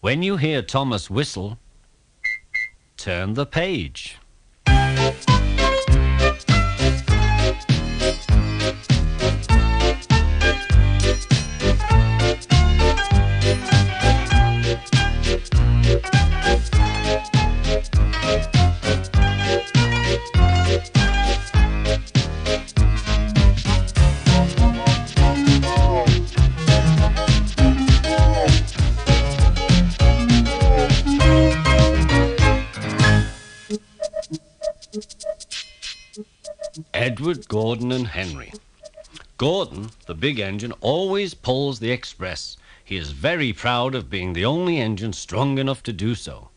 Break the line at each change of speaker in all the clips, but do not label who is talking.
When you hear Thomas whistle, turn the page. Edward, Gordon and Henry. Gordon, the big engine, always pulls the express. He is very proud of being the only engine strong enough to do so.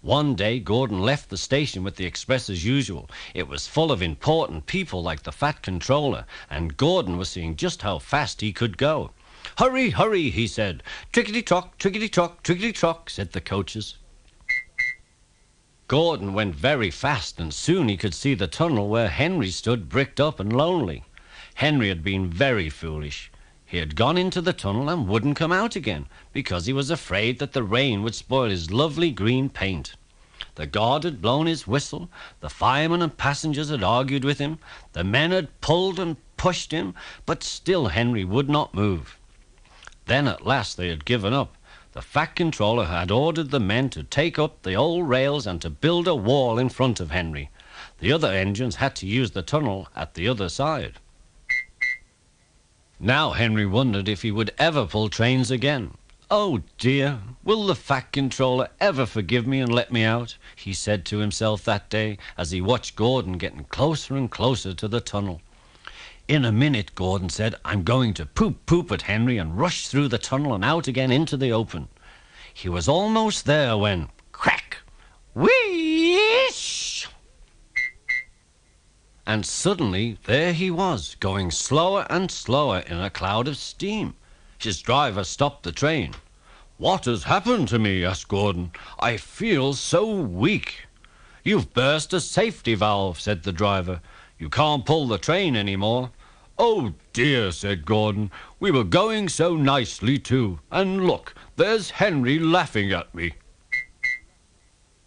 One day, Gordon left the station with the express as usual. It was full of important people like the Fat Controller, and Gordon was seeing just how fast he could go. "Hurry, hurry," he said. "Trickety-trock, trickety-trock, trickety-trock," said the coaches. Gordon went very fast, and soon he could see the tunnel where Henry stood bricked up and lonely. Henry had been very foolish. He had gone into the tunnel and wouldn't come out again because he was afraid that the rain would spoil his lovely green paint. The guard had blown his whistle, the firemen and passengers had argued with him, the men had pulled and pushed him, but still Henry would not move. Then at last they had given up. The Fat Controller had ordered the men to take up the old rails and to build a wall in front of Henry. The other engines had to use the tunnel at the other side. Now Henry wondered if he would ever pull trains again. "Oh dear, will the Fat Controller ever forgive me and let me out?" he said to himself that day as he watched Gordon getting closer and closer to the tunnel. "In a minute," Gordon said, "I'm going to poop at Henry and rush through the tunnel and out again into the open." He was almost there when, crack, whoosh! And suddenly there he was, going slower and slower in a cloud of steam. His driver stopped the train. "What has happened to me?" asked Gordon. "I feel so weak." "You've burst a safety valve," said the driver. "You can't pull the train anymore." "Oh dear," said Gordon. "We were going so nicely too. And look, there's Henry laughing at me."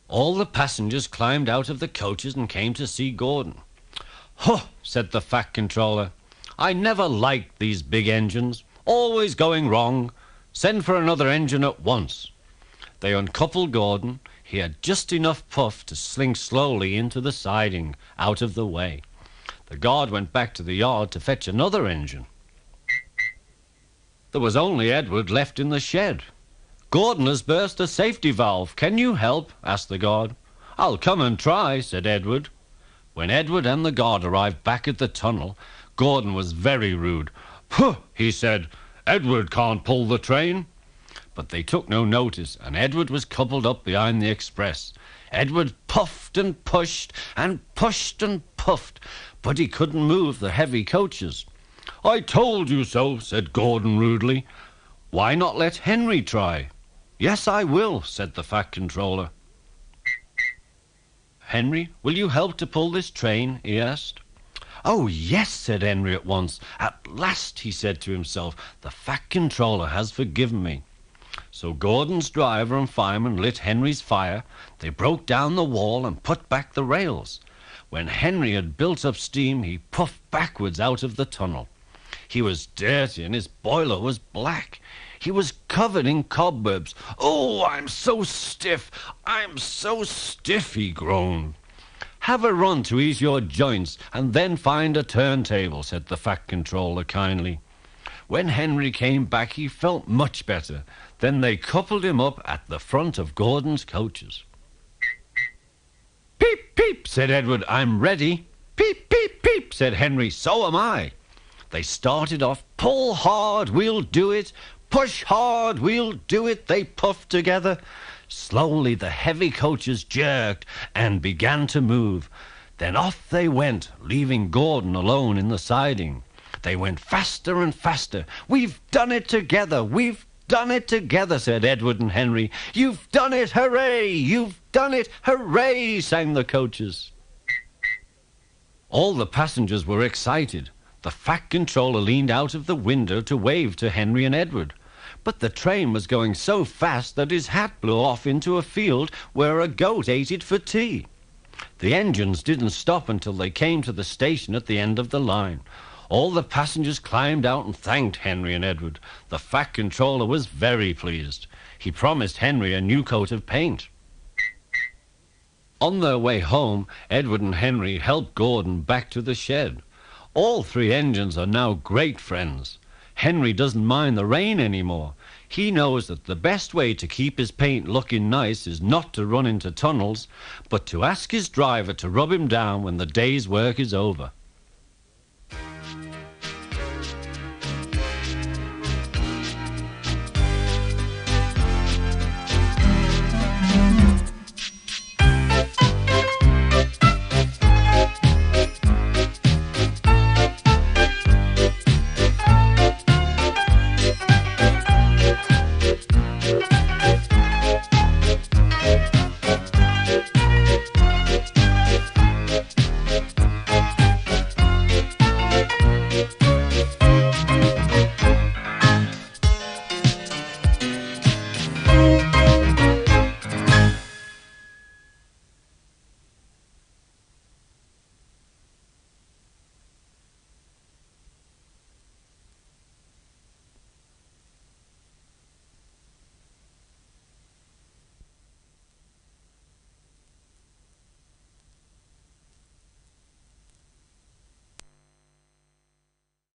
All the passengers climbed out of the coaches and came to see Gordon. "Huh," said the Fat Controller. "I never liked these big engines. Always going wrong. Send for another engine at once." They uncoupled Gordon. He had just enough puff to sling slowly into the siding, out of the way. The guard went back to the yard to fetch another engine. There was only Edward left in the shed. "Gordon has burst a safety valve. Can you help?" asked the guard. "I'll come and try," said Edward. When Edward and the guard arrived back at the tunnel, Gordon was very rude. "Puh," he said, "Edward can't pull the train." But they took no notice, and Edward was coupled up behind the express. Edward puffed and pushed and pushed and puffed, but he couldn't move the heavy coaches. "I told you so," said Gordon rudely. "Why not let Henry try?" "Yes, I will," said the Fat Controller. "Henry, will you help to pull this train?" he asked. "Oh, yes," said Henry at once. "At last," he said to himself, "the Fat Controller has forgiven me." So Gordon's driver and fireman lit Henry's fire. They broke down the wall and put back the rails. When Henry had built up steam, he puffed backwards out of the tunnel. He was dirty and his boiler was black. He was covered in cobwebs. "Oh, I'm so stiff, I'm so stiff," he groaned. "Have a run to ease your joints and then find a turntable," said the Fat Controller kindly. When Henry came back, he felt much better. Then they coupled him up at the front of Gordon's coaches. "Peep, peep," said Edward, "I'm ready." "Peep, peep, peep," said Henry, "so am I." They started off. "Pull hard, we'll do it. Push hard, we'll do it," they puffed together. Slowly the heavy coaches jerked and began to move. Then off they went, leaving Gordon alone in the siding. They went faster and faster. "We've done it together, we've done it together," said Edward and Henry. "You've done it, hooray! You've done it, hooray!" sang the coaches. All the passengers were excited. The Fat Controller leaned out of the window to wave to Henry and Edward. but the train was going so fast that his hat blew off into a field where a goat ate it for tea. The engines didn't stop until they came to the station at the end of the line. All the passengers climbed out and thanked Henry and Edward. The Fat Controller was very pleased. He promised Henry a new coat of paint. On their way home, Edward and Henry helped Gordon back to the shed. All three engines are now great friends. Henry doesn't mind the rain anymore. He knows that the best way to keep his paint looking nice is not to run into tunnels, but to ask his driver to rub him down when the day's work is over.